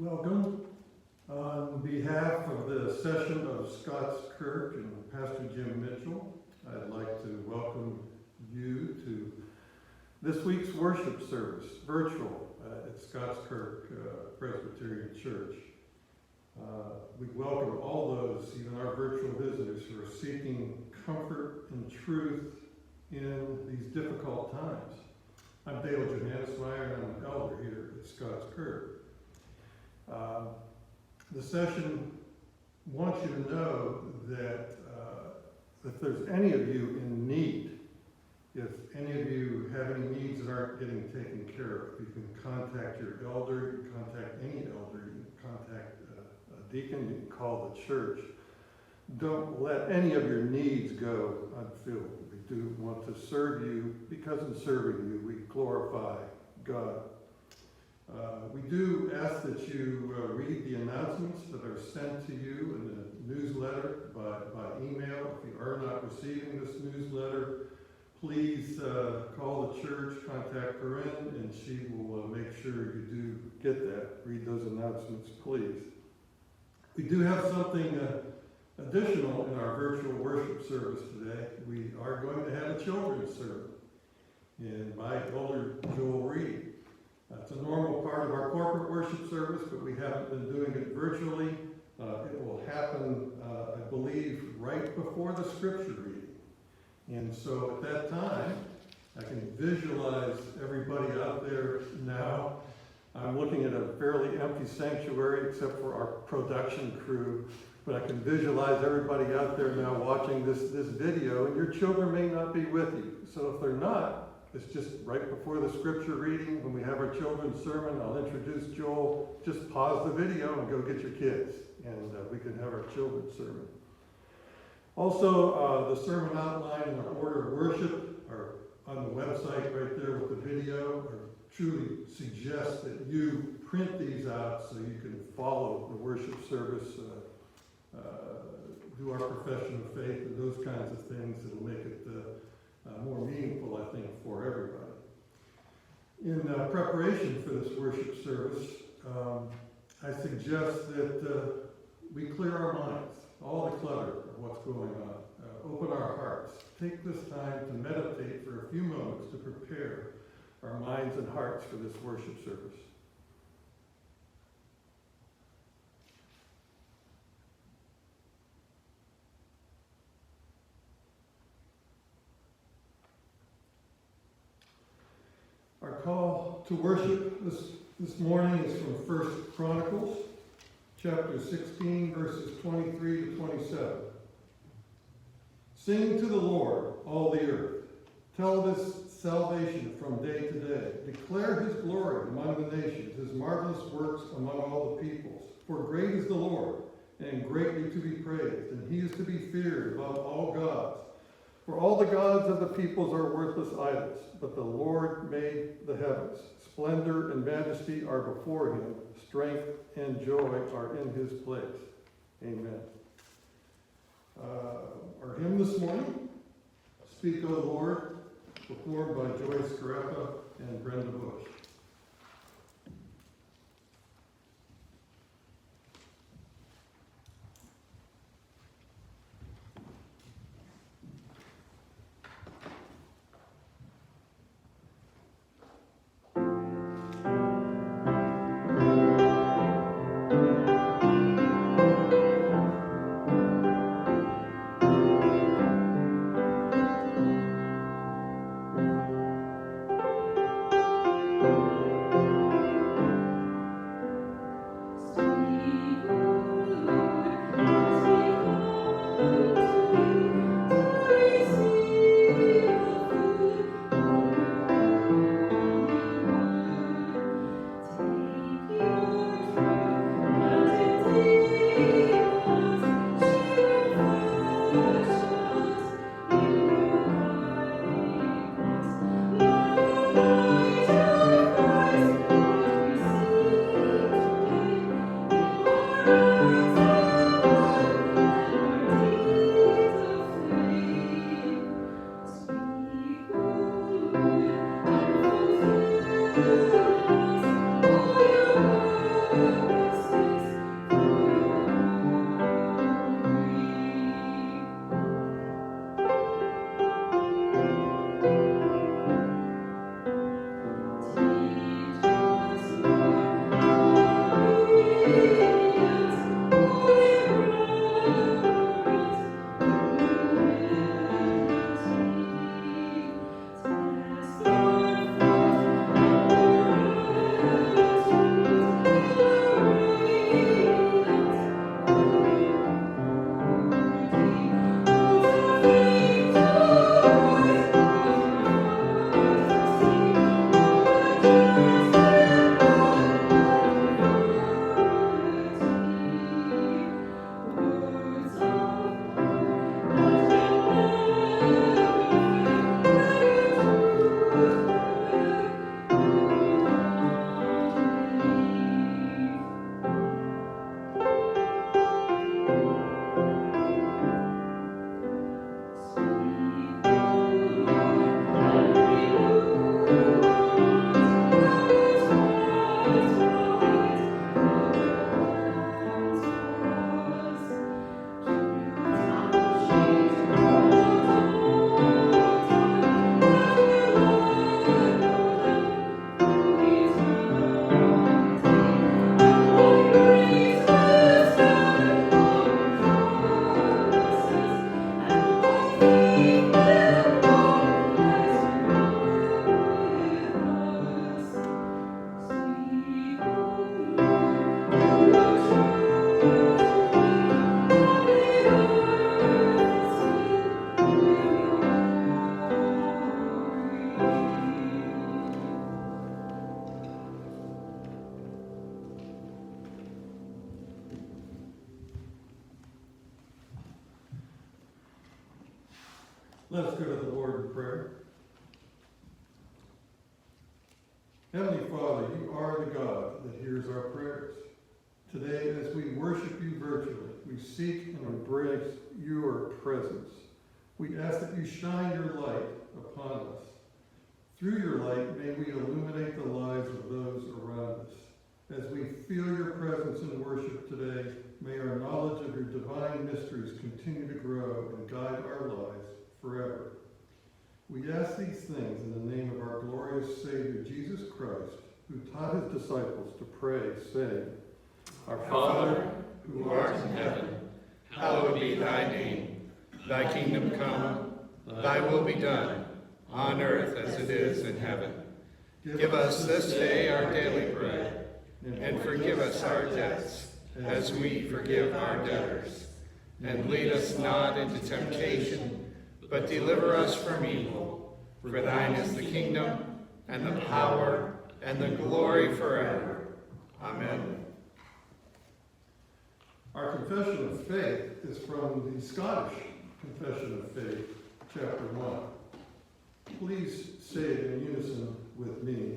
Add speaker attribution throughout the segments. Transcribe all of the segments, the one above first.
Speaker 1: Welcome. On behalf of the session of Scots, Kirk, and Pastor Jim Mitchell, I'd like to welcome you to this week's worship service, virtual, at Scots, Kirk Presbyterian Church. We welcome all those, even our virtual visitors, who are seeking comfort and truth in these difficult times. I'm Dale Johannesmeyer, and I'm an elder here at Scots, Kirk. The session wants you to know that if there's any of you in need, if any of you have any needs that aren't getting taken care of, you can contact your elder, you can contact any elder, you can contact a deacon, you can call the church. Don't let any of your needs go unfilled. We do want to serve you, because in serving you, we glorify God. We do ask that you read the announcements that are sent to you in the newsletter by email. If you are not receiving this newsletter, please call the church, contact Corinne, and she will make sure you do get that. Read those announcements, please. We do have something additional in our virtual worship service today. We are going to have a children's sermon by Elder Joel Reed. It's a normal part of our corporate worship service, but we haven't been doing it virtually. It will happen, I believe, right before the scripture reading. And so at that time, I can visualize everybody out there now. I'm looking at a fairly empty sanctuary except for our production crew, but I can visualize everybody out there now watching this video, and your children may not be with you. So if they're not, it's just right before the scripture reading. When we have our children's sermon, I'll introduce Joel. Just pause the video and go get your kids, and we can have our children's sermon. Also, the sermon outline and our order of worship are on the website right there with the video. I truly suggest that you print these out so you can follow the worship service, do our profession of faith, and those kinds of things that'll make it more meaningful, I think, for everybody. In preparation for this worship service, I suggest that we clear our minds, all the clutter of what's going on. Open our hearts. Take this time to meditate for a few moments to prepare our minds and hearts for this worship service. Our call to worship this morning is from 1 Chronicles, chapter 16, verses 23 to 27. Sing to the Lord, all the earth. Tell of his salvation from day to day. Declare his glory among the nations, his marvelous works among all the peoples. For great is the Lord, and greatly to be praised, and he is to be feared above all gods. For all the gods of the peoples are worthless idols, but the Lord made the heavens. Splendor and majesty are before him. Strength and joy are in his place. Amen. Our hymn this morning, Speak, O Lord, performed by Joyce Careppa and Brenda Bush. Let us go to the Lord in prayer. Heavenly Father, you are the God that hears our prayers. Today, as we worship you virtually, we seek and embrace your presence. We ask that you shine your light upon us. Through your light, may we illuminate the lives of those around us. As we feel your presence in worship today, may our knowledge of your divine mysteries continue to grow and guide our lives forever. We ask these things in the name of our glorious Savior, Jesus Christ, who taught his disciples to pray, saying,
Speaker 2: Our Father, who art in heaven, hallowed be thy name. Thy kingdom come, thy will be done, on earth as it is in heaven. Give us this day our daily bread, and forgive us our debts, as we forgive our debtors. And lead us not into temptation, but deliver us from evil. For thine is the kingdom, and the power, and the glory forever. Amen.
Speaker 1: Our confession of faith is from the Scottish Confession of Faith, chapter 1. Please say it in unison with me.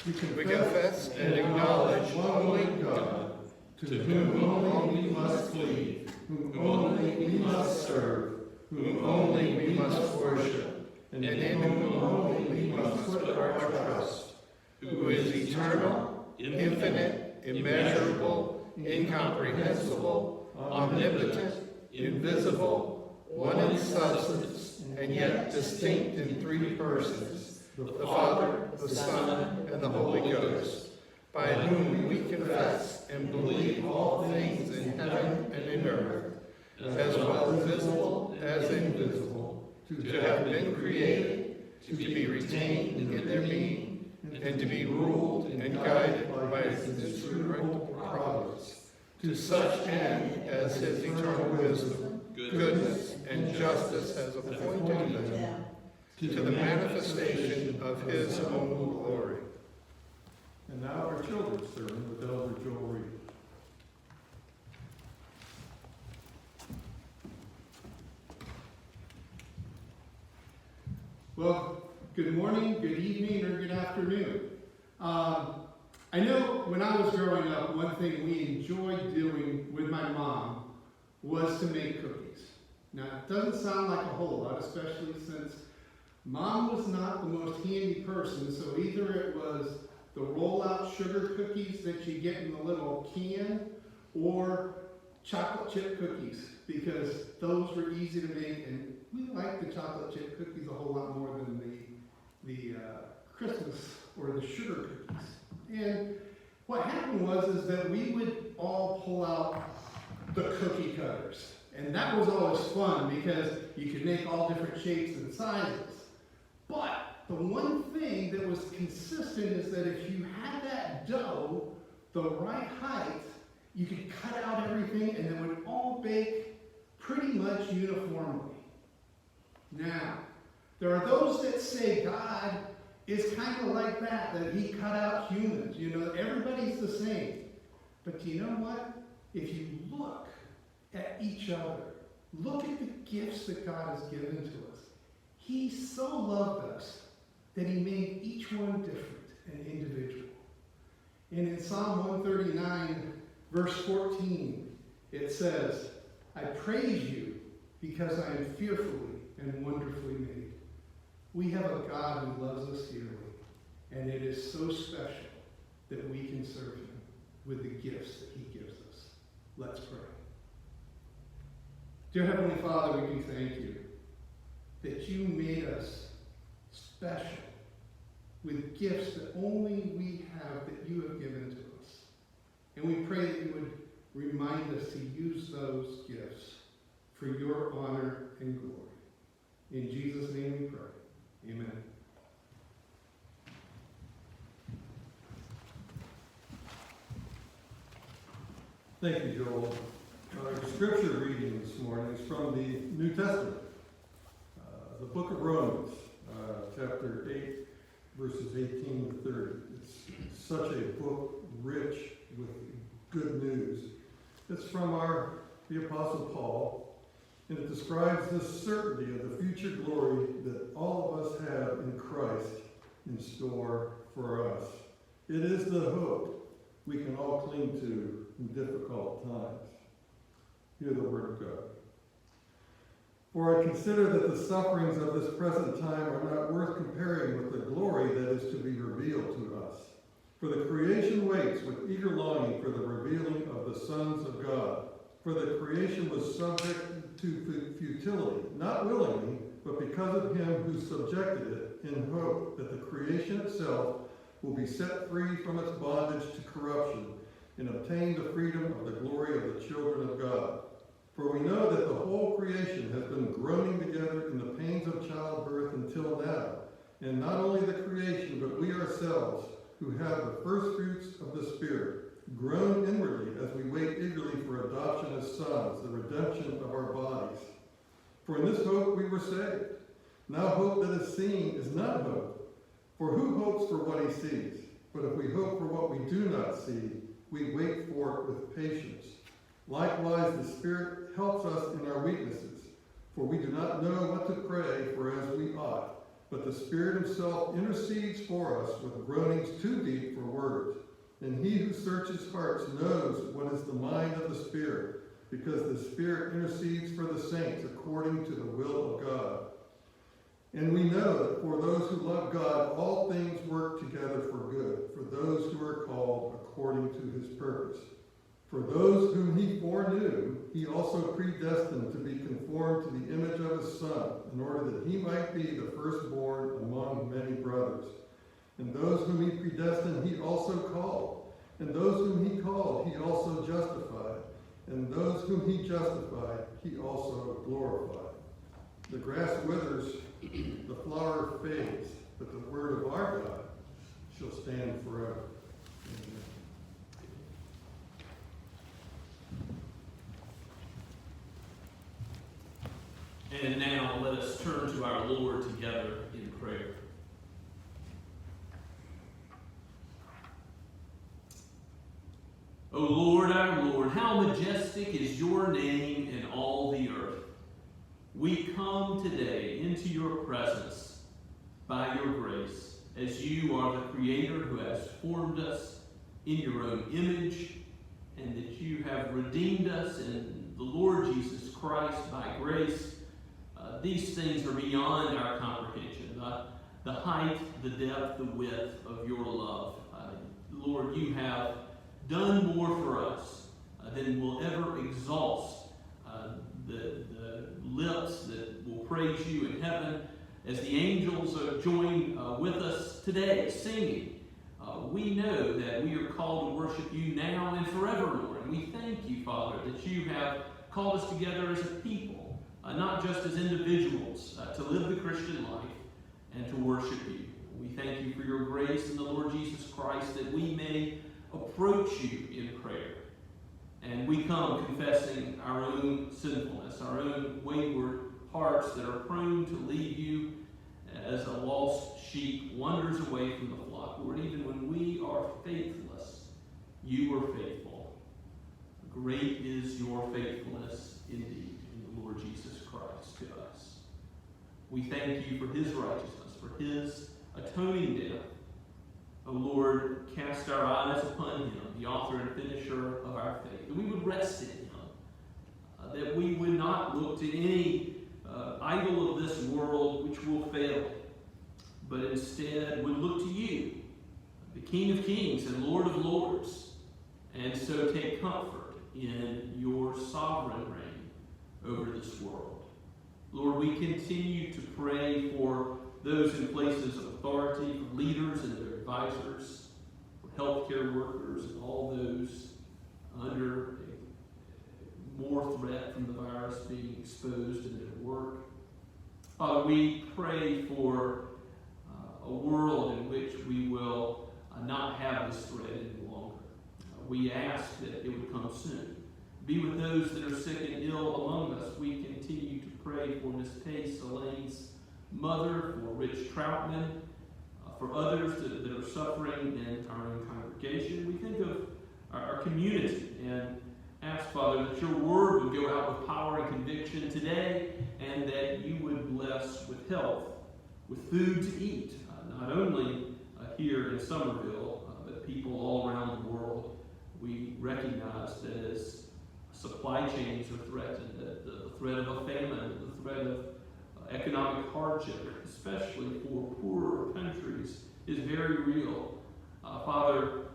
Speaker 2: We confess and acknowledge one only God, to whom only we must cleave, whom only we must serve, whom only we must worship, and in whom only we must put our trust, who is eternal, infinite, immeasurable, incomprehensible, omnipotent, invisible, one in substance, and yet distinct in three persons, the Father, the Son, and the Holy Ghost, by whom we confess and believe all things in heaven and in earth, as well visible as invisible, to have been created, to be retained in their being, and to be ruled and guided by his irrevocable providence, to such end as his eternal wisdom, goodness, and justice has appointed them, to the manifestation of his own glory.
Speaker 1: And now our children's sermon with Elder Joel Reed.
Speaker 3: Well, good morning, good evening, or good afternoon. I know when I was growing up, one thing we enjoyed doing with my mom was to make cookies. Now, it doesn't sound like a whole lot, especially since Mom was not the most handy person, so either it was the roll-out sugar cookies that you get in the little can, or chocolate chip cookies, because those were easy to make, and we liked the chocolate chip cookies a whole lot more than the Christmas or the sugar cookies. And what happened was that we would all pull out the cookie cutters, and that was always fun because you could make all different shapes and sizes. But the one thing that was consistent is that if you had that dough the right height, you could cut out everything and it would all bake pretty much uniformly. Now, there are those that say God is kind of like that he cut out humans. You know, everybody's the same. But you know what? If you look at each other, look at the gifts that God has given to us. He so loved us that he made each one different and individual. And in Psalm 139, verse 14, it says, I praise you because I am fearfully and wonderfully made. We have a God who loves us dearly, and it is so special that we can serve him with the gifts that he gives us. Let's pray. Dear Heavenly Father, we do thank you that you made us special with gifts that only we have, that you have given to us. And we pray that you would remind us to use those gifts for your honor and glory. In Jesus' name we pray. Amen.
Speaker 1: Thank you, Joel. Our scripture reading this morning is from the New Testament, the book of Romans, chapter 8, verses 18 to 30. It's such a book rich with good news. It's from the Apostle Paul, and it describes the certainty of the future glory that all of us have in Christ in store for us. It is the hope we can all cling to in difficult times. Hear the word of God. For I consider that the sufferings of this present time are not worth comparing with the glory that is to be revealed to us. For the creation waits with eager longing for the revealing of the sons of God. For the creation was subject to futility, not willingly, but because of him who subjected it, in hope that the creation itself will be set free from its bondage to corruption and obtain the freedom of the glory of the children of God. For we know that the whole creation has been groaning together in the pains of childbirth until now. And not only the creation, but we ourselves, who have the first fruits of the Spirit, groan inwardly as we wait eagerly for adoption as sons, the redemption of our bodies. For in this hope we were saved. Now hope that is seen is not hope. For who hopes for what he sees? But if we hope for what we do not see, we wait for it with patience. Likewise, the Spirit helps us in our weaknesses, for we do not know what to pray for as we ought, but the Spirit himself intercedes for us with groanings too deep for words. And he who searches hearts knows what is the mind of the Spirit, because the Spirit intercedes for the saints according to the will of God. And we know that for those who love God, all things work together for good, for those who are called according to his purpose. For those whom he foreknew, he also predestined to be conformed to the image of his Son, in order that he might be the firstborn among many brothers. And those whom he predestined, he also called. And those whom he called, he also justified. And those whom he justified, he also glorified. The grass withers, the flower fades, but the word of our God shall stand forever. Amen.
Speaker 4: And now let us turn to our Lord together in prayer. O Lord, our Lord, how majestic is your name in all the earth. We come today into your presence by your grace, as you are the Creator who has formed us in your own image, and that you have redeemed us in the Lord Jesus Christ by grace. These things are beyond our comprehension. The height, the depth, the width of your love. Lord, you have done more for us than will ever exhaust the lips that will praise you in heaven. As the angels join with us today singing, we know that we are called to worship you now and forever, Lord. And we thank you, Father, that you have called us together as a people, not just as individuals, to live the Christian life and to worship you. We thank you for your grace in the Lord Jesus Christ, that we may approach you in prayer. And we come confessing our own sinfulness, our own wayward hearts that are prone to leave you as a lost sheep wanders away from the flock. Lord, even when we are faithless, you are faithful. Great is your faithfulness indeed in the Lord Jesus Christ to us. We thank you for his righteousness, for his atoning death. O Lord, cast our eyes upon him, the author and finisher of our faith, that we would rest in him, that we would not look to any idol of this world which will fail, but instead would look to you, the King of Kings and Lord of Lords, and so take comfort in your sovereign reign over this world. Lord, we continue to pray for those in places of authority, for leaders and their advisors, for healthcare workers, and all those under more threat from the virus being exposed in their work. Father, we pray for a world in which we will not have this threat any longer. We ask that it would come soon. Be with those that are sick and ill among us. We continue to pray for Miss Pace Elaine's mother, for Rich Troutman, for others that are suffering in our own congregation. We think of our community and ask, Father, that your word would go out with power and conviction today, and that you would bless with health, with food to eat, not only here in Somerville, but people all around the world. We recognize that as supply chains are threatened, that the threat of a famine, the threat of economic hardship, especially for poorer countries, is very real. Father,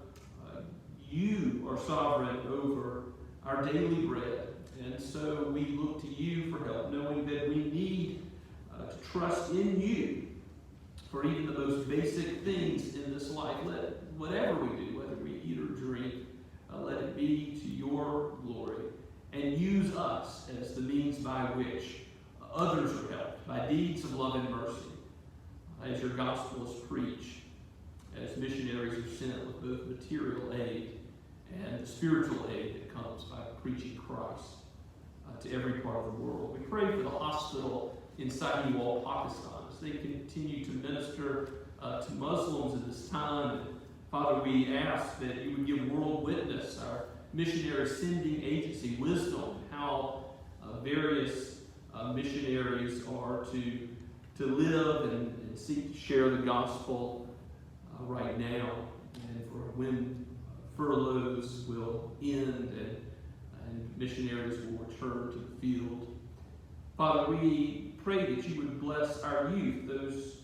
Speaker 4: you are sovereign over our daily bread, and so we look to you for help, knowing that we need to trust in you for even the most basic things in this life. Let whatever we do, whether we eat or drink, let it be to your glory, and use us as the means by which others are helped, by deeds of love and mercy, as your gospel is preached, as missionaries are sent with both material aid and the spiritual aid that comes by preaching Christ to every part of the world. We pray for the hospital in Sahiwal, Pakistan, as they continue to minister to Muslims in this time. And Father, we ask that you would give World Witness, our missionary sending agency, wisdom, how various missionaries are to live and seek to share the gospel right now, and for when furloughs will end and missionaries will return to the field. Father, we pray that you would bless our youth, those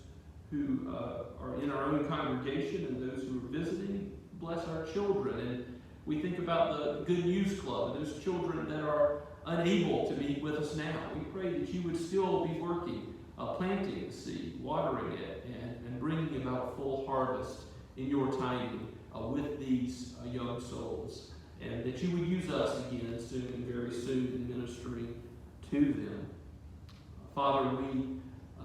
Speaker 4: who are in our own congregation and those who are visiting. Bless our children. And we think about the Good News Club and those children that are unable to be with us now. We pray that you would still be working, planting the seed, watering it, and bringing about full harvest in your timing with these young souls. And that you would use us again soon, very soon, in ministering to them. Father, we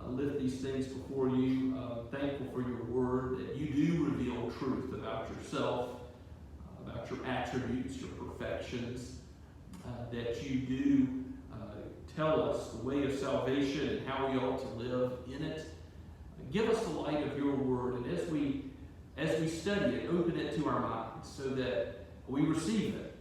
Speaker 4: lift these things before you, thankful for your word, that you do reveal truth about yourself, about your attributes, your perfections, that you do tell us the way of salvation and how we ought to live in it. Give us the light of your word, and as we study it, open it to our minds so that we receive it.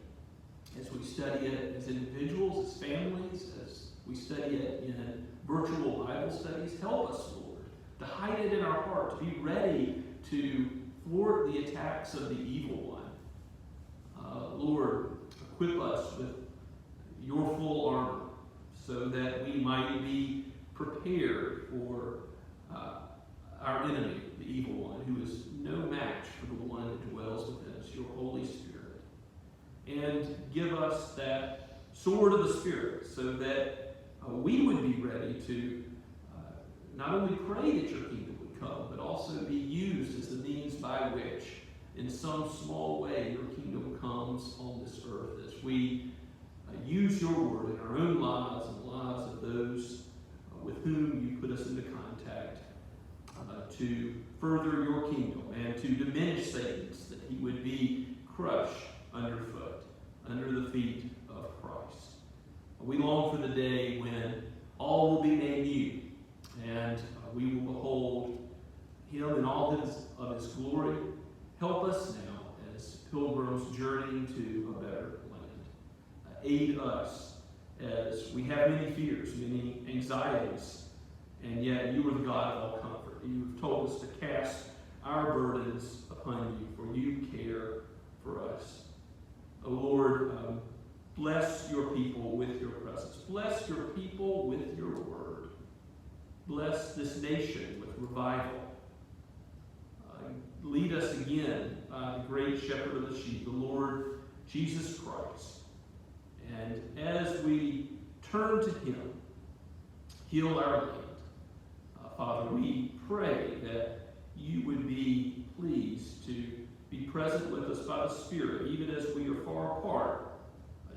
Speaker 4: As we study it as individuals, as families, as we study it in virtual Bible studies, help us, Lord, to hide it in our heart, to be ready to thwart the attacks of the evil one. Lord, equip us with your full armor so that we might be prepared for our enemy, the evil one, who is no match for the one that dwells within us, your Holy Spirit. And give us that sword of the Spirit so that we would be ready to not only pray that your kingdom would come, but also be used as the means by which, in some small way, your kingdom comes on this earth as we use your word in our own lives and the lives of those with whom you put us into contact to further your kingdom and to diminish Satan's, that he would be crushed underfoot, under the feet of Christ. We long for the day when all will be made new, and we will behold him in all of his glory. Help us now as pilgrims journeying to a better land. Aid us as we have many fears, many anxieties, and yet you are the God of all comfort. You have told us to cast our burdens upon you, for you care for us. O Lord, bless your people with your presence. Bless your people with your word. Bless this nation with revival. Lead us again by the great shepherd of the sheep, the Lord Jesus Christ. And as we turn to him, heal our land. Father, we pray that you would be pleased to be present with us by the Spirit, even as we are far apart.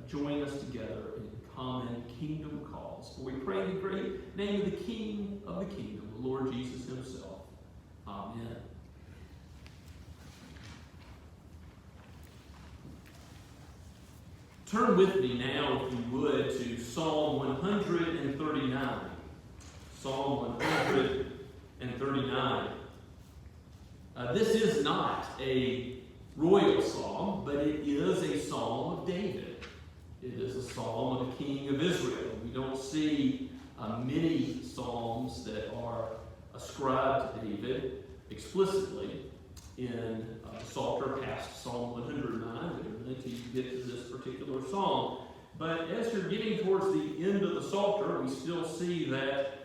Speaker 4: Join us together in common kingdom cause. For we pray in the great name of the King of the kingdom, the Lord Jesus himself. Amen. Turn with me now, if you would, to Psalm 139. Psalm 139. This is not a royal psalm, but it is a psalm of David. It is a psalm of the King of Israel. We don't see many psalms that are ascribed to David explicitly in the Psalter past Psalm 109, until you get to this particular psalm. But as you're getting towards the end of the Psalter, we still see that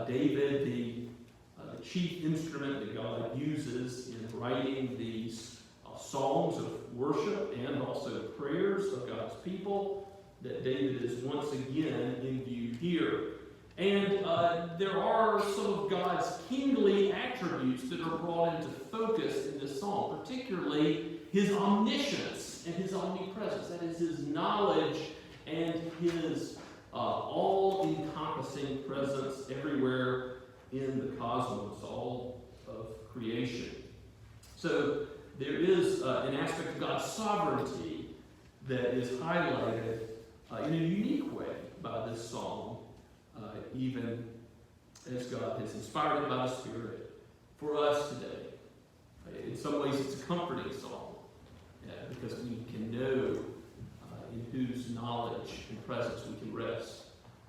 Speaker 4: David, the chief instrument that God uses in writing these psalms of worship and also prayers of God's people, that David is once again in view here. And there are some of God's kingly attributes that are brought into focus in this psalm, particularly his omniscience and his omnipresence. That is, his knowledge and his all-encompassing presence everywhere in the cosmos, all of creation. So there is an aspect of God's sovereignty that is highlighted in a unique way by this psalm, even as God has inspired it by the Spirit for us today. In some ways, it's a comforting psalm, because we can know in whose knowledge and presence we can rest.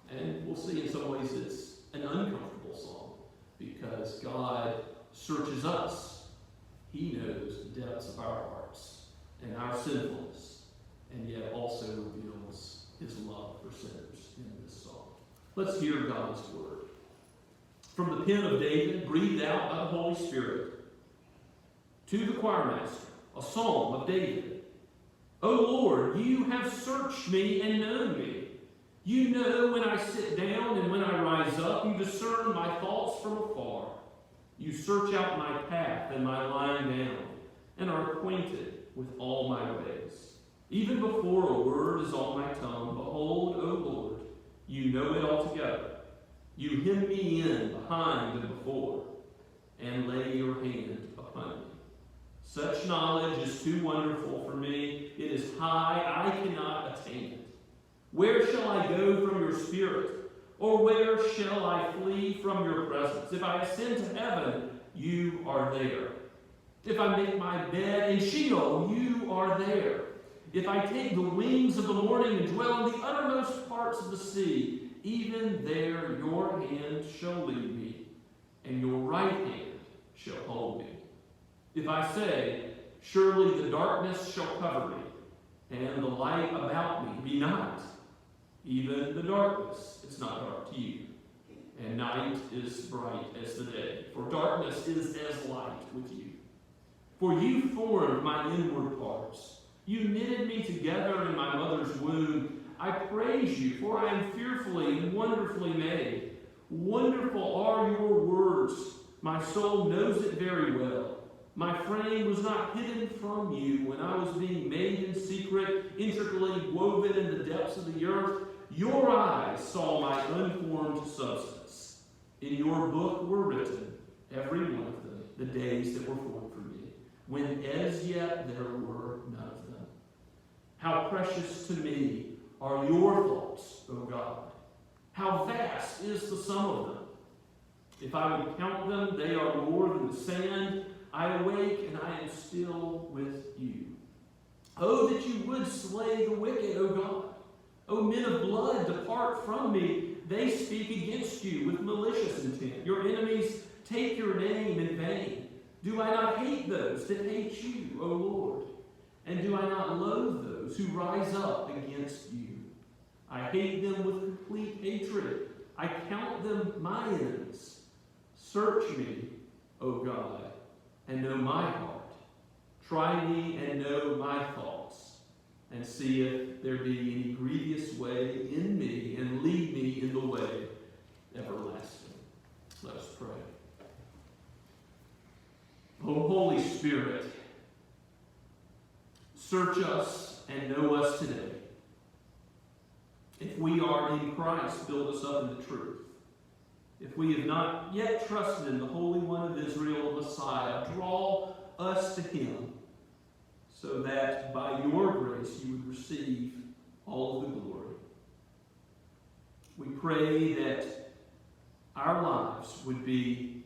Speaker 4: And we'll see in some ways it's an uncomfortable psalm, because God searches us. He knows the depths of our hearts and our sinfulness, and yet also reveals his love for sinners in this psalm. Let's hear God's word. from the pen of David, breathed out by the Holy Spirit, to the choirmaster, a psalm of David. O Lord, you have searched me and known me. You know when I sit down and when I rise up. You discern my thoughts from afar. You search out my path and my lying down, and are acquainted with all my ways. Even before a word is on my tongue, behold, O Lord, you know it altogether. You hem me in behind and before, and lay your hand upon me. Such knowledge is too wonderful for me. It is high, I cannot attain it. Where shall I go from your spirit? Or where shall I flee from your presence? If I ascend to heaven, you are there. If I make my bed in Sheol, you are there. If I take the wings of the morning and dwell in the uttermost parts of the sea, even there your hand shall lead me, and your right hand shall hold me. If I say, surely the darkness shall cover me, and the light about me be night, even the darkness is not dark to you, and night is bright as the day. For darkness is as light with you. For you formed my inward parts. You knitted me together in my mother's womb. I praise you, for I am fearfully and wonderfully made. Wonderful are your words. My soul knows it very well. My frame was not hidden from you when I was being made in secret, intricately woven in the depths of the earth. Your eyes saw my unformed substance. In your book were written, every one of them, the days that were formed for me, when as yet there were none of them. How precious to me are your thoughts, O God. How vast is the sum of them. If I would count them, they are more than the sand. I awake and I am still with you. Oh, that you would slay the wicked, O God. O men of blood, depart from me. They speak against you with malicious intent. Your enemies take your name in vain. Do I not hate those that hate you, O Lord? And do I not loathe those who rise up against you? I hate them with complete hatred. I count them my enemies. Search me, O God, and know my heart. Try me and know my thoughts, and see if there be any grievous way in me, and lead me in the way everlasting. Let us pray. O Holy Spirit, search us and know us today. If we are in Christ, build us up in the truth. If we have not yet trusted in the Holy One of Israel, the Messiah, draw us to him, so that by your grace you would receive all of the glory. We pray that our lives would be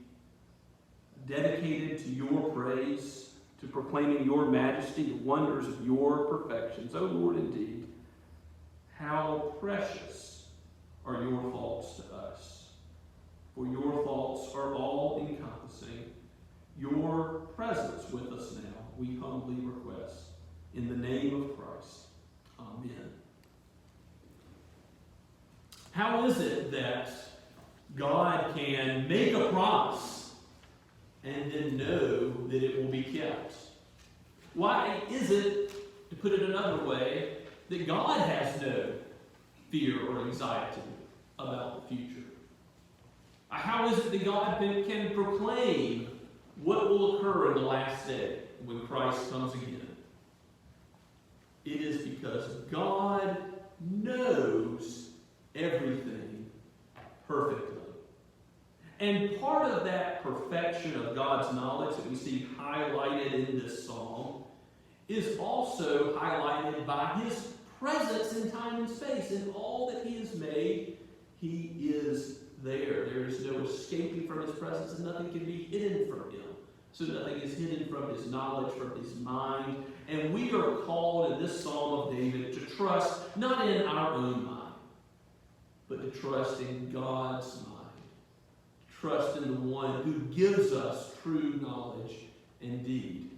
Speaker 4: dedicated to your praise, to proclaiming your majesty, the wonders of your perfections. O Lord, indeed, how precious are your thoughts to us. For your thoughts are all encompassing. Your presence with us now, we humbly request. In the name of Christ. Amen. How is it that God can make a promise and then know that it will be kept? Why is it, to put it another way, that God has no fear or anxiety about the future? How is it that God can proclaim what will occur in the last day when Christ comes again? It is because God knows everything perfectly. And part of that perfection of God's knowledge that we see highlighted in this psalm is also highlighted by his presence in time and space. In all that he has made, he is there. There is no escaping from his presence, and nothing can be hidden from him. So nothing is hidden from his knowledge, from his mind. And we are called in this Psalm of David to trust not in our own mind, but to trust in God's mind. Trust in the one who gives us true knowledge indeed.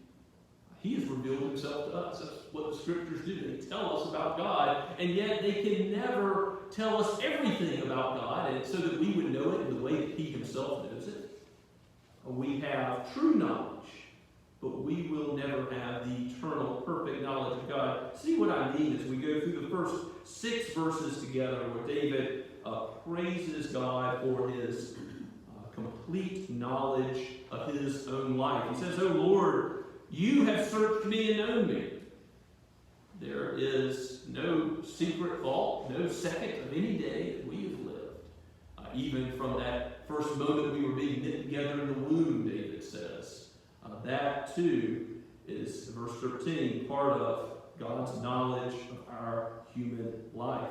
Speaker 4: He has revealed himself to us. That's what the scriptures do. They tell us about God, and yet they can never tell us everything about God, and so that we would know it in the way that he himself knows it. We have true knowledge, but we will never have the eternal, perfect knowledge of God. See what I mean as we go through the first 6 verses together, where David praises God for his complete knowledge of his own life. He says, "O Lord, you have searched me and known me." There is no secret thought, no second of any day that we have lived. Even from that first moment we were being knit together in the womb, David says. That too is, verse 13, part of God's knowledge of our human life.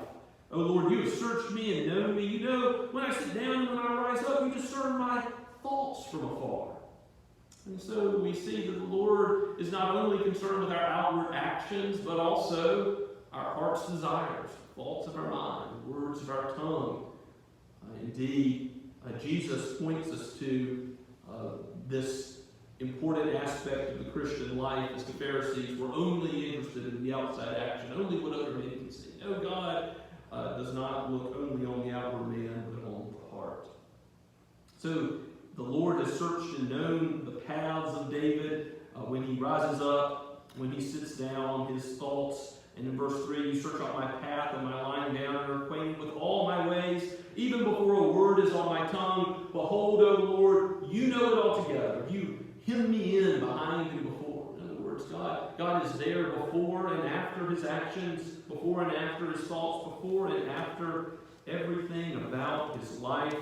Speaker 4: "O Lord, you have searched me and known me. You know when I sit down and when I rise up, you discern my thoughts from afar." And so we see that the Lord is not only concerned with our outward actions, but also our heart's desires, the thoughts of our mind, the words of our tongue. Indeed, Jesus points us to this important aspect of the Christian life, as the Pharisees were only interested in the outside action, only what other men can see. No, God does not look only on the outward man, but on the heart. So the Lord has searched and known the paths of David, when he rises up, when he sits down, his thoughts. And in verse 3, "You search out my path and my lying down, and are acquainted with all my ways. Even before a word is on my tongue, behold, O Lord, you know it altogether. You hem me in behind and before." In other words, God is there before and after his actions, before and after his thoughts, before and after everything about his life.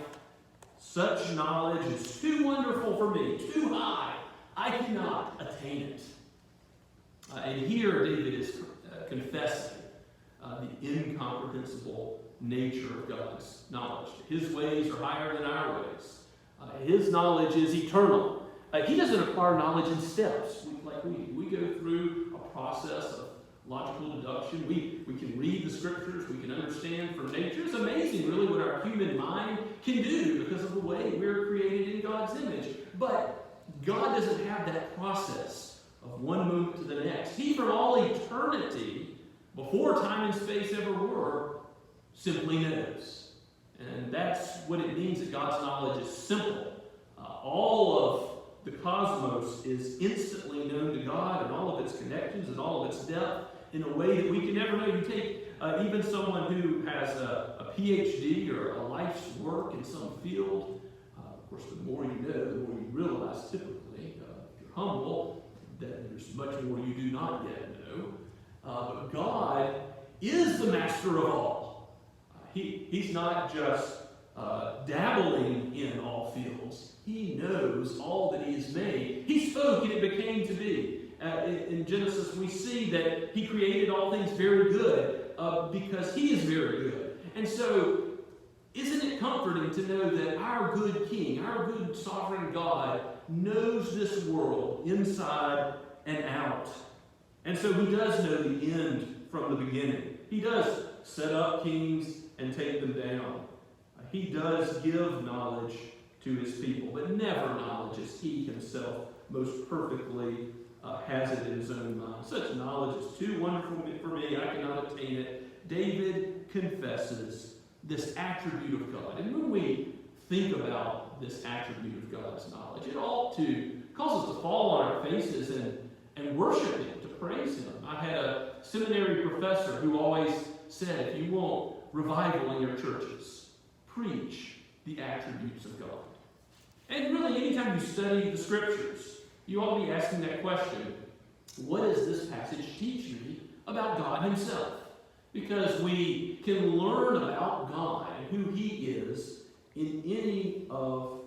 Speaker 4: Such knowledge is too wonderful for me, too high. I cannot attain it. And here David is confessing the incomprehensible nature of God's knowledge. His ways are higher than our ways. His knowledge is eternal. He doesn't acquire knowledge in steps. We go through a process of logical deduction. We can read the scriptures. We can understand from nature. It's amazing, really, what our human mind can do because of the way we're created in God's image. But God doesn't have that process of one moment to the next. He, from all eternity, before time and space ever were, simply knows. And that's what it means that God's knowledge is simple. All of the cosmos is instantly known to God, and all of its connections and all of its depth in a way that we can never know. You take even someone who has a PhD or a life's work in some field. Of course, the more you know, the more you realize typically, if you're humble, that there's much more you do not yet know. But God is the master of all. He's not just dabbling in all fields. He knows all that he has made. He spoke and it became to be. In Genesis, we see that he created all things very good because he is very good. And so, isn't it comforting to know that our good King, our good sovereign God, knows this world inside and out? And so he does know the end from the beginning. He does set up kings and take them down. He does give knowledge to his people, but never knowledge as he himself most perfectly has it in his own mind. Such knowledge is too wonderful for me. I cannot attain it. David confesses this attribute of God. And when we think about this attribute of God's knowledge, it ought to cause us to fall on our faces and worship him, to praise him. I had a seminary professor who always said, if you want revival in your churches, preach the attributes of God. And really, anytime you study the scriptures, you ought to be asking that question, what does this passage teach me about God himself? Because we can learn about God and who he is in any of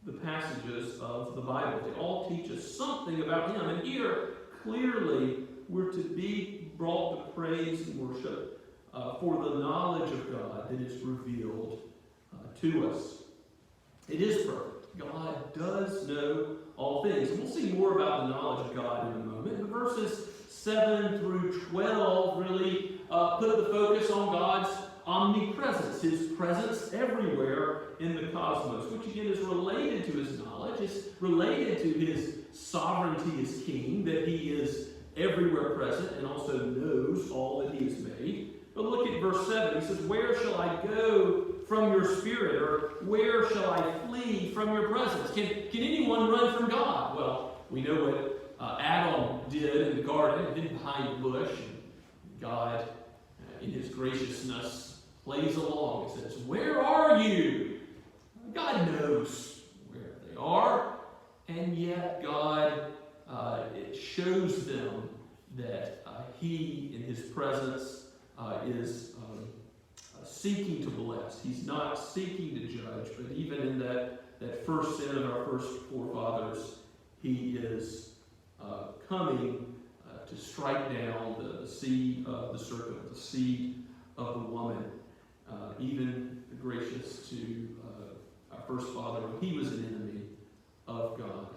Speaker 4: the passages of the Bible. They all teach us something about him. And here, clearly, we're to be brought to praise and worship for the knowledge of God that is revealed to us. It is perfect. God does know all things. And we'll see more about the knowledge of God in a moment. But verses 7 through 12 really put the focus on God's omnipresence, his presence everywhere in the cosmos, which again is related to his knowledge. It's related to his sovereignty as king, that he is everywhere present and also knows all that he has made. But look at verse 7. He says, where shall I go from your spirit? Or where shall I flee from your presence? Can anyone run from God? Well, we know what Adam did in the garden, hid behind the bush. And God, in his graciousness, plays along and says, where are you? God knows where they are. And yet God it shows them that he, in his presence, is seeking to bless. He's not seeking to judge, but even in that first sin of our first forefathers, he is coming to strike down the seed of the serpent, the seed of the woman, even gracious to our first father when he was an enemy of God.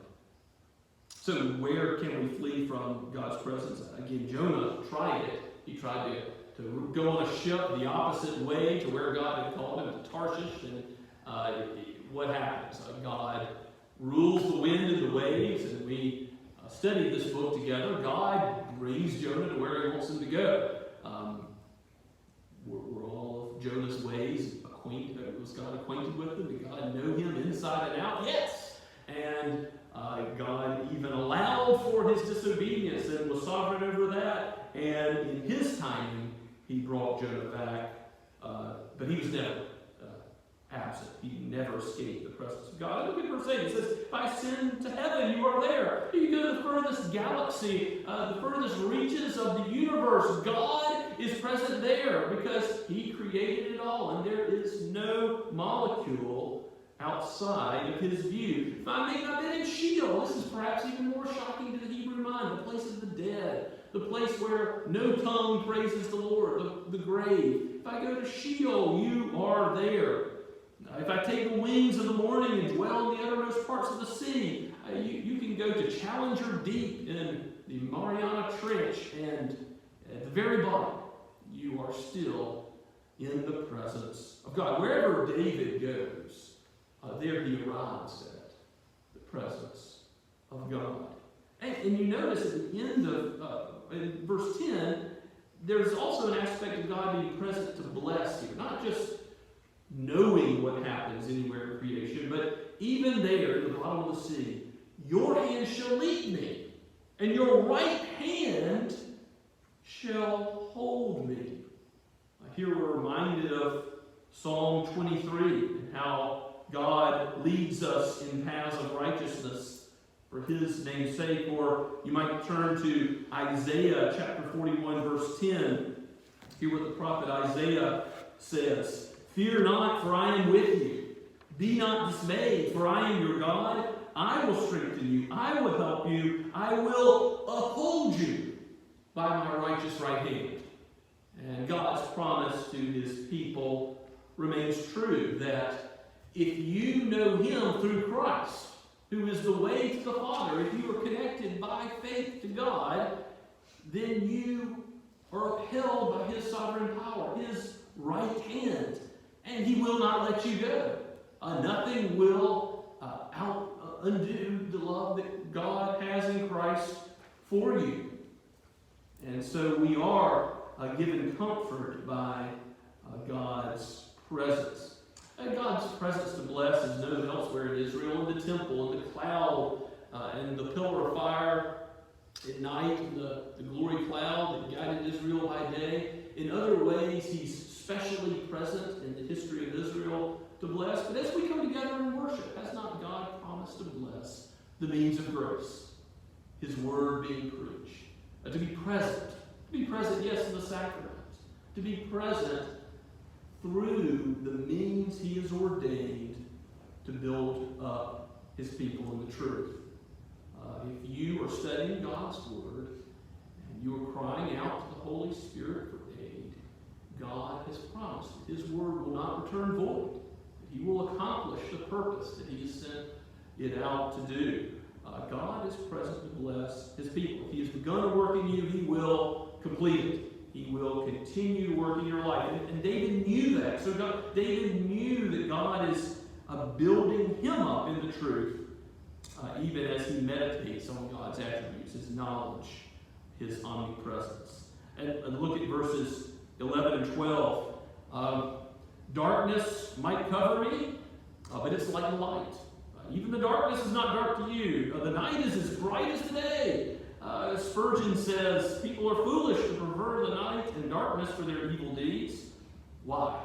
Speaker 4: So where can we flee from God's presence? Again, Jonah tried it. He tried to go on a ship the opposite way to where God had called him, to Tarshish. And what happens? God rules the wind and the waves, and we studied this book together. God brings Jonah to where he wants him to go. Were all of Jonah's ways acquainted? Was God acquainted with them? Did God know him inside and out? Yes! And God even allowed for his disobedience and was sovereign over that. And in his timing, he brought Jonah back. But he was never absent. He never escaped the presence of God. Look at verse 8. It says, if I ascend to heaven, you are there. You go to the furthest galaxy, the furthest reaches of the universe. God is present there because he created it all. And there is no molecule outside of his view. If I make my bed in Sheol, this is perhaps even more shocking to the Hebrew mind, the place of the dead, the place where no tongue praises the Lord, the grave. If I go to Sheol, you are there. If I take the wings of the morning and dwell in the uttermost parts of the sea, you can go to Challenger Deep in the Mariana Trench, and at the very bottom, you are still in the presence of God. Wherever David goes, there he arrives at the presence of God. And you notice at the end of in verse 10, there's also an aspect of God being present to bless here. Not just knowing what happens anywhere in creation, but even there in the bottom of the sea, your hand shall lead me, and your right hand shall hold me. Here we're reminded of Psalm 23 and how God leads us in paths of righteousness for his name's sake. Or you might turn to Isaiah chapter 41, verse 10. Hear what the prophet Isaiah says. Fear not, for I am with you. Be not dismayed, for I am your God. I will strengthen you. I will help you. I will uphold you by my righteous right hand. And God's promise to his people remains true, that if you know him through Christ, who is the way to the Father, if you are connected by faith to God, then you are upheld by his sovereign power, his right hand, and he will not let you go. Nothing will undo the love that God has in Christ for you. And so we are given comfort by God's presence. And God's presence to bless is known elsewhere in Israel, in the temple, in the cloud, and the pillar of fire at night, and the glory cloud that guided Israel by day. In other ways, he's specially present in the history of Israel to bless. But as we come together in worship, has not God promised to bless the means of grace? His word being preached. To be present. To be present, yes, in the sacrament. To be present through the means he has ordained to build up his people in the truth. If you are studying God's word and you are crying out to the Holy Spirit for aid, God has promised that his word will not return void, that he will accomplish the purpose that he has sent it out to do. God is present to bless his people. If he has begun a work in you, he will complete it. He will continue to work in your life. And David knew that. So David knew that God is building him up in the truth. even as he meditates on God's attributes, his knowledge, his omnipresence. And look at verses 11 and 12. Darkness might cover me, but it's like light. Even the darkness is not dark to you. The night is as bright as the day. Spurgeon says, people are foolish to prefer the night and darkness for their evil deeds. Why?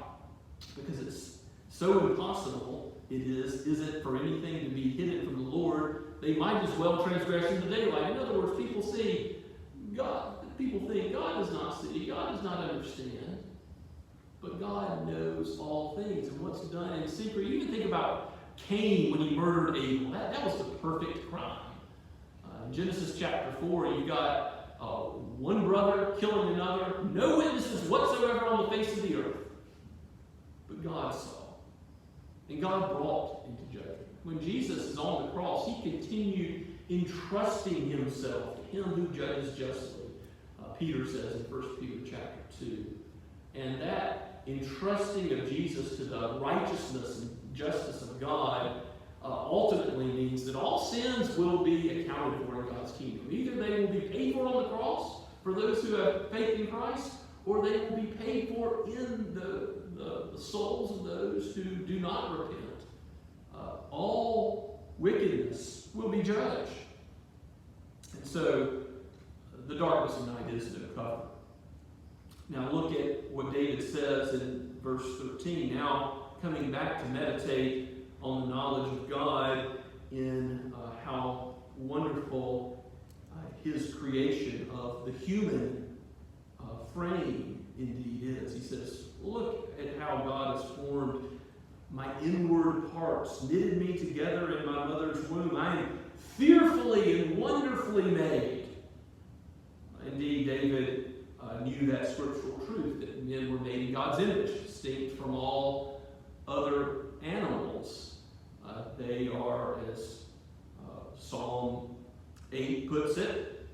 Speaker 4: Because it's so impossible is it for anything to be hidden from the Lord. They might as well transgress in the daylight. In other words, people see God. People think God does not see, God does not understand. But God knows all things and what's done in secret. You even think about Cain when he murdered Abel. That was the perfect crime. In Genesis chapter 4, you've got one brother killing another, no witnesses whatsoever on the face of the earth. But God saw. And God brought into judgment. When Jesus is on the cross, he continued entrusting himself to him who judges justly. Peter says in 1 Peter chapter 2. And that entrusting of Jesus to the righteousness and justice of God ultimately means that all sins will be accounted for in God's kingdom. Either they will be paid for on the cross for those who have faith in Christ, or they will be paid for in the souls of those who do not repent. All wickedness will be judged. And so the darkness of night is no cover. Now look at what David says in verse 13. Now coming back to meditate on the knowledge of God in how wonderful his creation of the human frame indeed is. He says, look at how God has formed my inward parts, knitted me together in my mother's womb. I am fearfully and wonderfully made. Indeed, David knew that scriptural truth, that men were made in God's image, distinct from all other animals. They are, as Psalm 8 puts it,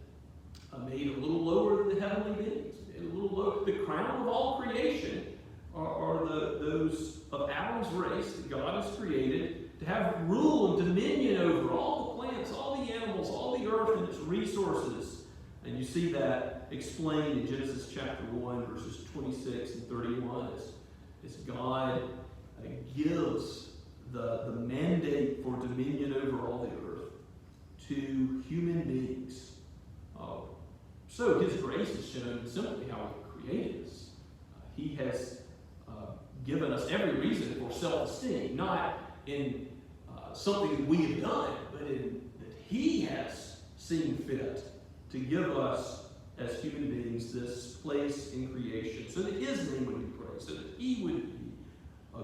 Speaker 4: made a little lower than the heavenly beings. A little lower. The crown of all creation are those of Adam's race that God has created to have rule and dominion over all the plants, all the animals, all the earth and its resources. And you see that explained in Genesis chapter 1, verses 26 and 31, as God gives the mandate for dominion over all the earth to human beings. So his grace is shown simply how he created us. He has given us every reason for self-esteem, not in something that we have done, but in that he has seen fit to give us as human beings this place in creation so that his name would be praised, so that he would be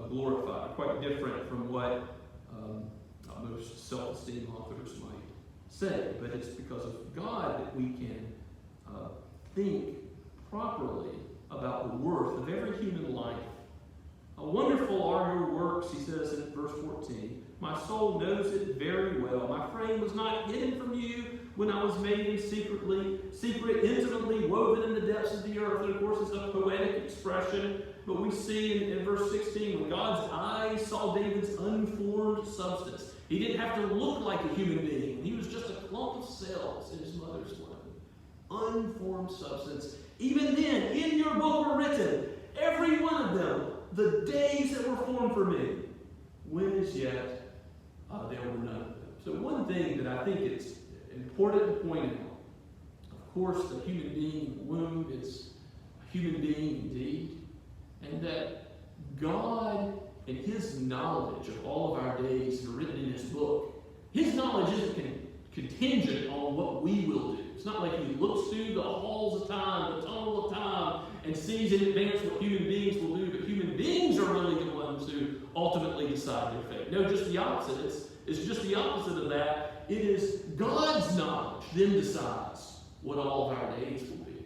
Speaker 4: glorified. Quite different from what most self-esteem authors might say, but it's because of God that we can think properly about the worth of every human life. Wonderful are your works, he says in verse 14. My soul knows it very well. My frame was not hidden from you when I was made in secret, intimately woven in the depths of the earth. And of course, it's a poetic expression. But we see in verse 16, when God's eyes saw David's unformed substance. He didn't have to look like a human being. He was just a clump of cells in his mother's womb. Unformed substance. Even then, in your book were written, every one of them, the days that were formed for me, when as yet there were none of them. So one thing that I think it's important to point out, of course, the human being womb is a human being indeed, and that God and his knowledge of all of our days are written in his book. His knowledge isn't contingent on what we will do. It's not like he looks through the halls of time, the tunnel of time, and sees in advance what human beings will do, but human beings are really the ones who ultimately decide their fate. No, just the opposite. It's just the opposite of that. It is God's knowledge then decides what all of our days will be,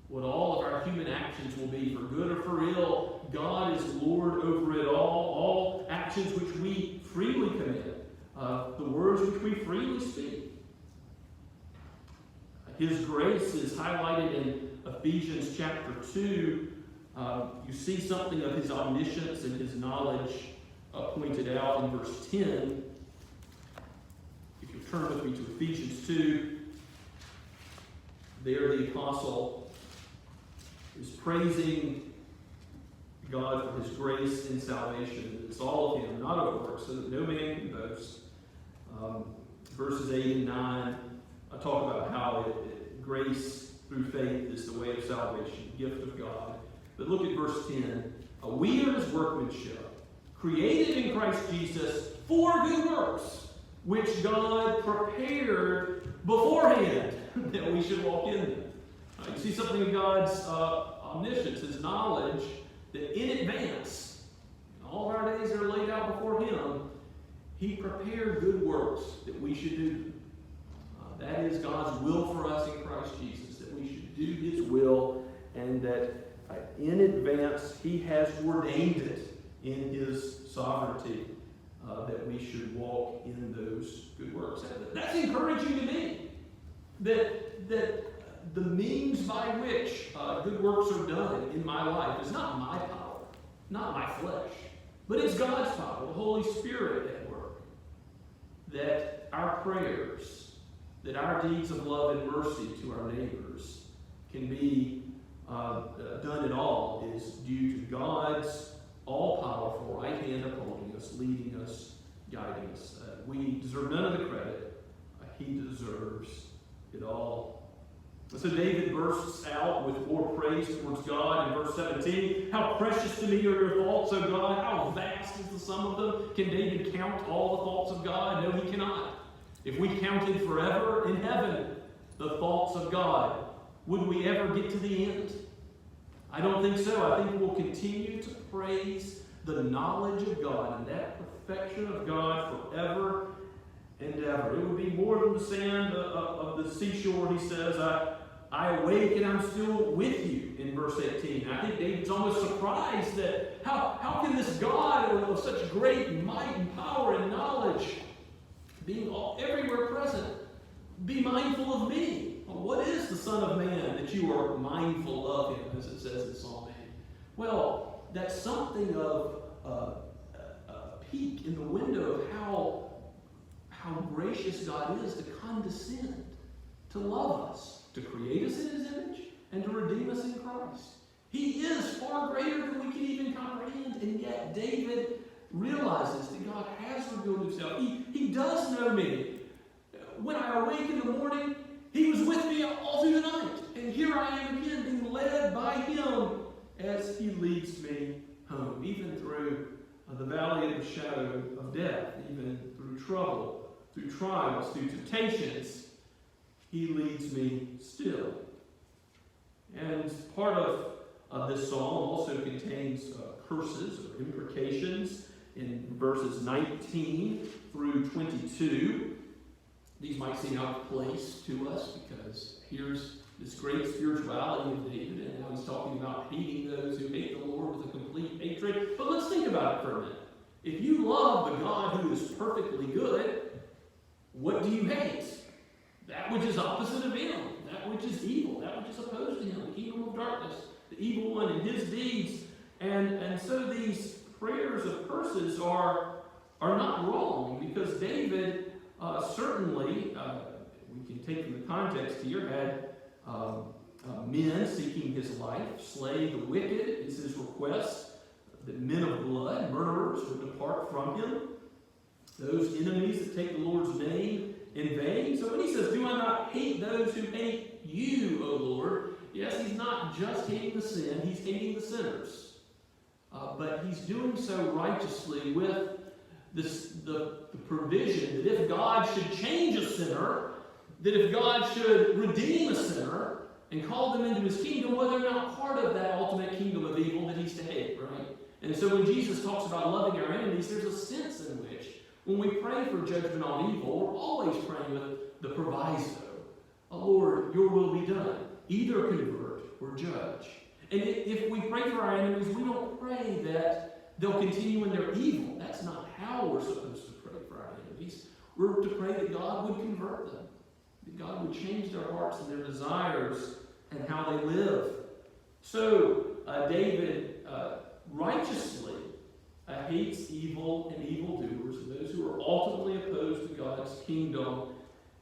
Speaker 4: what all of our human actions will be, for good or for ill. God is Lord over it all actions which we freely commit, the words which we freely speak. His grace is highlighted in Ephesians chapter 2. You see something of his omniscience and his knowledge pointed out in verse 10. If you turn with me to Ephesians 2. There the apostle is praising God for his grace in salvation. It's all of him, not of works, so that no man can boast. Verses 8 and 9 talk about how grace through faith is the way of salvation, gift of God. But look at verse 10. We are his workmanship, created in Christ Jesus for good works, which God prepared beforehand that we should walk in them. You see something of God's omniscience, his knowledge, that in advance, all of our days are laid out before him, he prepared good works that we should do. That is God's will for us in Christ Jesus, that we should do his will, and that in advance he has ordained it in his sovereignty, that we should walk in those good works. That's encouraging to me, that the means by which good works are done in my life is not my power, not my flesh, but it's God's power, the Holy Spirit at work. That our prayers, that our deeds of love and mercy to our neighbors can be done at all is due to God's all-powerful right hand upholding us, leading us, guiding us. We deserve none of the credit. He deserves it all. So David bursts out with more praise towards God in verse 17. How precious to me are your thoughts, O God. How vast is the sum of them. Can David count all the thoughts of God? No, he cannot. If we counted forever in heaven the thoughts of God, would we ever get to the end? I don't think so. I think we'll continue to praise the knowledge of God and that perfection of God forever and ever. It would be more than the sand of the seashore, he says. I awake and I'm still with you in verse 18. I think David's almost surprised that how can this God of such great might and power and knowledge, being everywhere present, be mindful of me? Well, what is the Son of Man that you are mindful of him, as it says in Psalm 8? Well, that's something of a peek in the window of how gracious God is to condescend, to love us, to create us in his image, and to redeem us in Christ. He is far greater than we can even comprehend, and yet David realizes that God has revealed himself. He does know me. When I awake in the morning, he was with me all through the night. And here I am again, being led by him as he leads me home, even through the valley of the shadow of death, even through trouble, through trials, through temptations. He leads me still. And part of this psalm also contains curses or imprecations in verses 19 through 22. These might seem out of place to us because here's this great spirituality of David, and now he's talking about hating those who hate the Lord with a complete hatred. But let's think about it for a minute. If you love the God who is perfectly good, what do you hate? That which is opposite of him, that which is evil, that which is opposed to him, the kingdom of darkness, the evil one and his deeds. And so these prayers of curses are not wrong, because David certainly, we can take from the context here, had men seeking his life, slay the wicked is his request, that men of blood, murderers, would depart from him, those enemies that take the Lord's name in vain. So when he says, do I not hate those who hate you, O Lord? Yes, he's not just hating the sin, he's hating the sinners. But he's doing so righteously with the provision that if God should change a sinner, that if God should redeem a sinner and call them into his kingdom, well, they're not part of that ultimate kingdom of evil that he's to hate, right? And so when Jesus talks about loving our enemies, there's a sense in which when we pray for judgment on evil, we're always praying with the proviso, oh Lord, your will be done. Either convert or judge. And if we pray for our enemies, we don't pray that they'll continue in their evil. That's not how we're supposed to pray for our enemies. We're to pray that God would convert them, that God would change their hearts and their desires and how they live. So David righteously hates evil and evildoers and those who who are ultimately opposed to God's kingdom.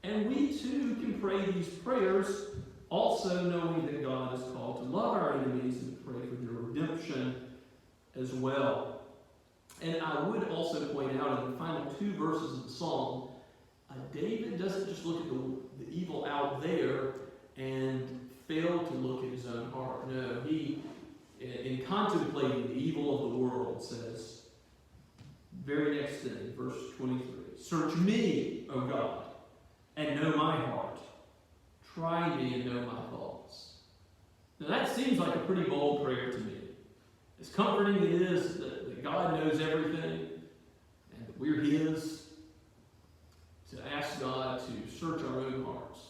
Speaker 4: And we too can pray these prayers, also knowing that God is called to love our enemies and pray for their redemption as well. And I would also point out in the final 2 verses of the psalm, David doesn't just look at the evil out there and fail to look at his own heart. No, he, in contemplating the evil of the world, says, very next thing, verse 23, "Search me, O God, and know my heart. Try me and know my thoughts." Now that seems like a pretty bold prayer to me. As comforting it is that God knows everything and that we're His, to ask God to search our own hearts.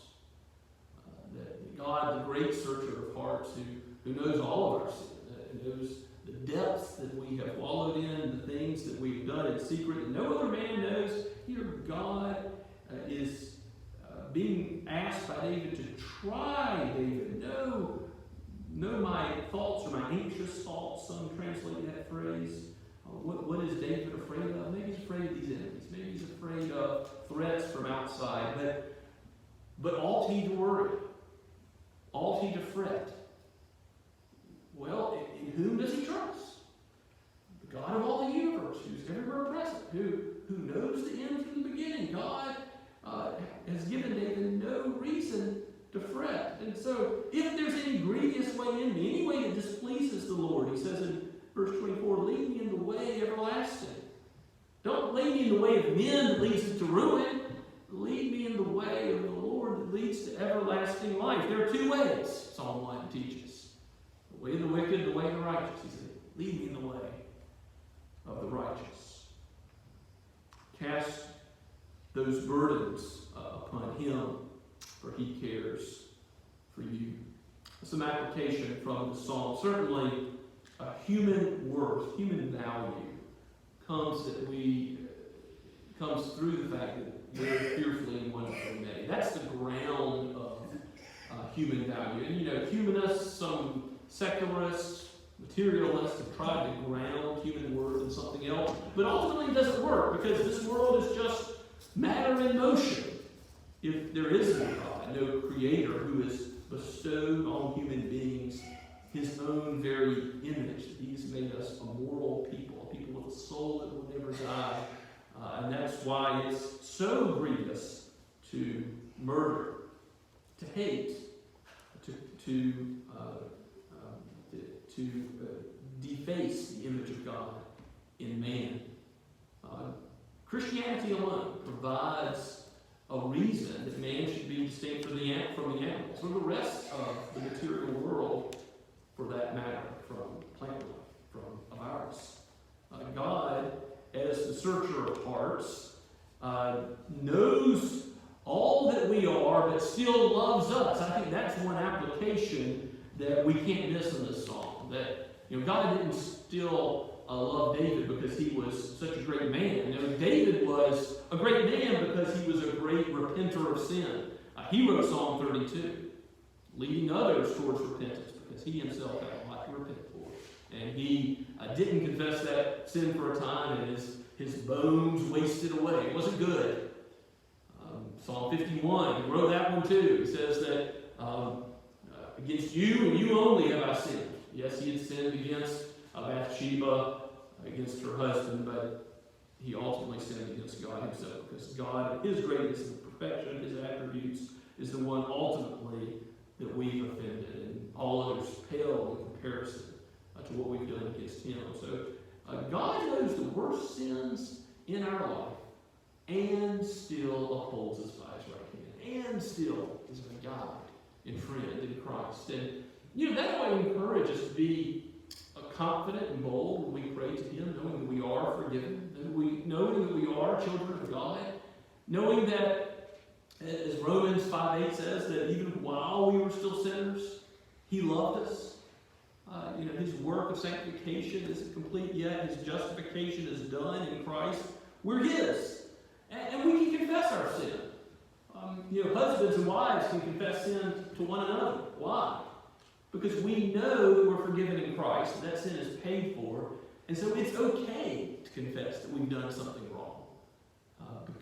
Speaker 4: That God, the great searcher of hearts, who knows all of our sin, who knows the depths that we have wallowed in, the things that we've done in secret that no other man knows. Here God is being asked by David to try David. Know my thoughts or my anxious thoughts. Some translate that phrase. What is David afraid of? Maybe he's afraid of these enemies. Maybe he's afraid of threats from outside. But ought he to worry? Ought he to fret? Well, in whom does he trust? The God of all the universe, who's everywhere present, who knows the end from the beginning. God has given David no reason to fret. And so, if there's any grievous way in me, any way that displeases the Lord, he says in verse 24, lead me in the way everlasting. Don't lead me in the way of men that leads to ruin. Lead me in the way of the Lord that leads to everlasting life. There are 2 ways, Psalm 1 teaches. The way of the wicked, the way of the righteous. He said, lead me in the way of the righteous. Cast those burdens upon Him, for He cares for you. Some application from the Psalm. Certainly, human worth, human value comes through the fact that we're fearfully and wonderfully made. That's the ground of human value. And humanists, some secularists, materialists have tried to ground human worth in something else, but ultimately it doesn't work because this world is just matter in motion. If there is no God, no creator who has bestowed on human beings His own very image, He's made us a moral people, a people with a soul that will never die. And that's why it's so grievous to murder, to hate, to deface the image of God in man. Christianity alone provides a reason that man should be distinct from the animals, or the rest of the material world, for that matter, from plant life, from ours. God, as the searcher of hearts, knows all that we are, but still loves us. I think that's one application that we can't miss in this song. That God didn't still love David because he was such a great man. David was a great man because he was a great repenter of sin. He wrote Psalm 32, leading others towards repentance because he himself had a lot to repent for. And he didn't confess that sin for a time, and his bones wasted away. It wasn't good. Psalm 51, he wrote that one too. He says that against you and you only have I sinned. Yes, he had sinned against Bathsheba, against her husband, but he ultimately sinned against God himself, because God, his greatness and perfection, his attributes, is the one ultimately that we've offended, and all others pale in comparison to what we've done against him. So God knows the worst sins in our life and still upholds us by his right hand, and still is our guide and friend in Christ. And that ought to encourage us to be confident and bold when we pray to him, knowing that we are forgiven, knowing that we are children of God, knowing that, as Romans 5:8 says, that even while we were still sinners, he loved us. His work of sanctification isn't complete yet. His justification is done in Christ. We're his. And we can confess our sin. Husbands and wives can confess sin to one another. Why? Because we know that we're forgiven in Christ, that sin is paid for, and so it's okay to confess that we've done something wrong.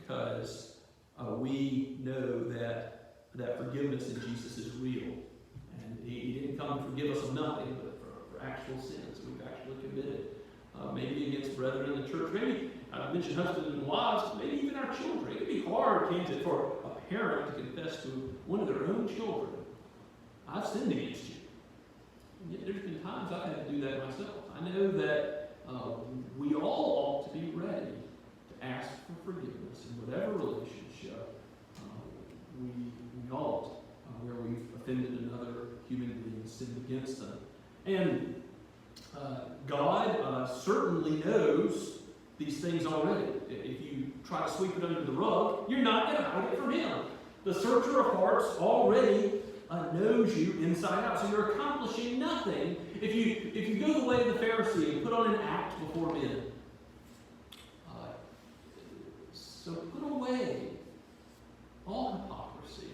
Speaker 4: because we know that forgiveness in Jesus is real. And he didn't come to forgive us of nothing, but for actual sins we've actually committed. Maybe against brethren in the church. Maybe, I mentioned husbands and wives, maybe even our children. It could be hard, can't it, for a parent to confess to one of their own children, I've sinned against you. And yet there's been times I've had to do that myself. I know that we all ought to be ready to ask for forgiveness in whatever relationship we ought, where we've offended another human being and sinned against them. And God certainly knows these things already. If you try to sweep it under the rug, you're not going to hide it from Him. The searcher of hearts already knows you inside out. So you're accomplishing nothing if you go the way of the Pharisee and put on an act before men. So put away all hypocrisy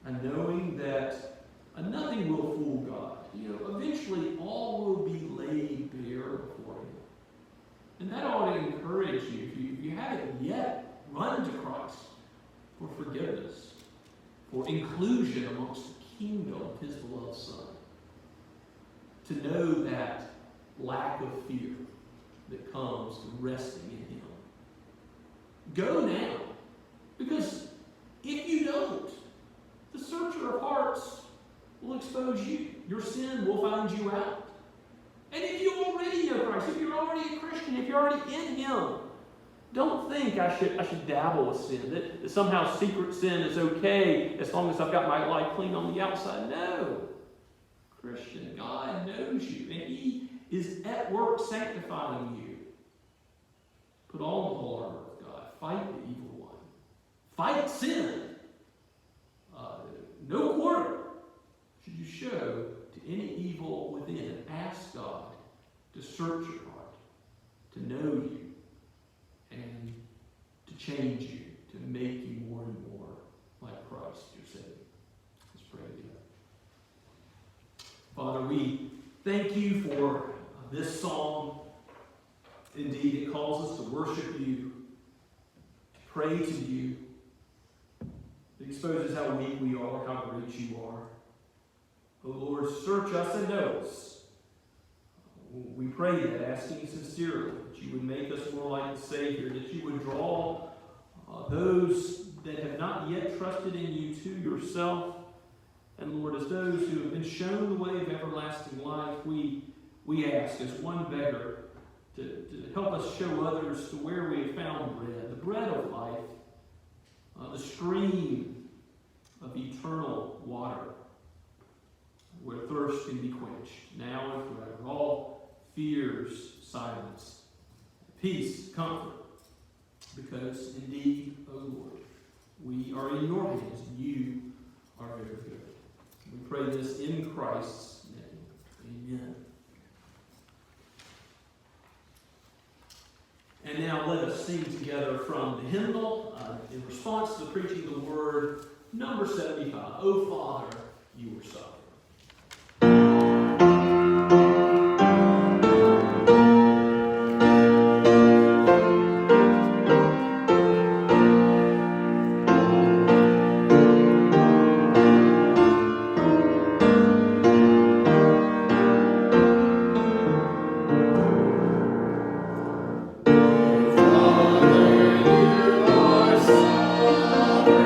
Speaker 4: and knowing that nothing will fool God. Eventually all will be laid bare before Him. And that ought to encourage you. If you haven't yet, run to Christ for forgiveness, for inclusion amongst the kingdom of His beloved Son. To know that lack of fear that comes to resting in Him. Go now. Because if you don't, the searcher of hearts will expose you. Your sin will find you out. And if you already know Christ, if you're already a Christian, if you're already in Him, don't think I should dabble with sin, that somehow secret sin is okay as long as I've got my life clean on the outside. No. Christian, God knows you, and He is at work sanctifying you. Put on the whole armor of God. Fight the evil one. Fight sin. No quarter should you show to any evil within. Ask God to search your heart, to know you, and to change you, to make you more and more like Christ, your Savior. Let's pray together. Father, we thank you for this psalm. Indeed, it calls us to worship you, to pray to you. It exposes how weak we are, how great you are. Oh Lord, search us and know us. We pray that, asking sincerely, that you would make us more like the Savior, that you would draw those that have not yet trusted in you to yourself. And Lord, as those who have been shown the way of everlasting life, we ask as one beggar to help us show others to where we have found bread, the bread of life, the stream of eternal water, where thirst can be quenched, now and forever. All fears silenced, peace, comfort, because indeed, O Lord, we are in your hands, and you are very good. We pray this in Christ's name. Amen. And now let us sing together from the hymnal in response to the preaching of the word, number 75, O Father, you were sovereign.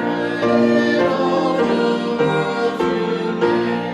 Speaker 2: Sovereign in all the world you made.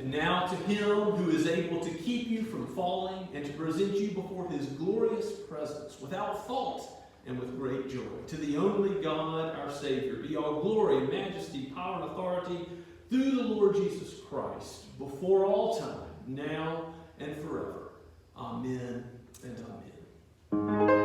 Speaker 4: And now to him who is able to keep you from falling and to present you before his glorious presence without fault and with great joy. To the only God, our Savior, be all glory, majesty, power, and authority through the Lord Jesus Christ, before all time, now and forever. Amen and amen.